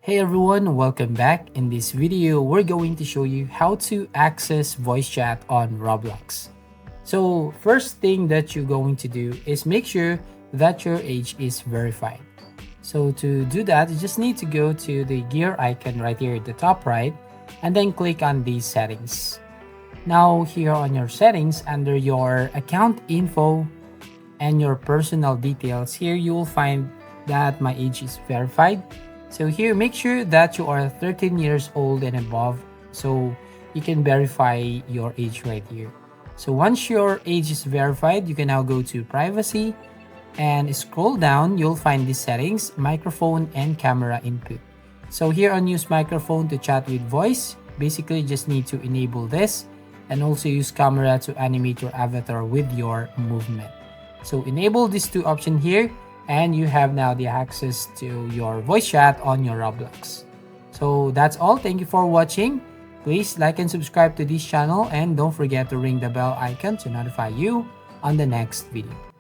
Hey everyone, welcome back. In this video, we're going to show you how to access voice chat on Roblox. So first thing that you're going to do is make sure that your age is verified. So to do that, you just need to go to the gear icon right here at the top right and then click on these settings. Now here on your settings under your account info and your personal details, here you will find that my age is verified. So here, make sure that you are 13 years old and above, so you can verify your age right here. So once your age is verified, you can now go to privacy and scroll down. You'll find these settings, microphone and camera input. So here on use microphone to chat with voice, basically just need to enable this and also use camera to animate your avatar with your movement. So enable these two options here and you have now the access to your voice chat on your Roblox. So that's all. Thank you for watching. Please like and subscribe to this channel and don't forget to ring the bell icon to notify you on the next video.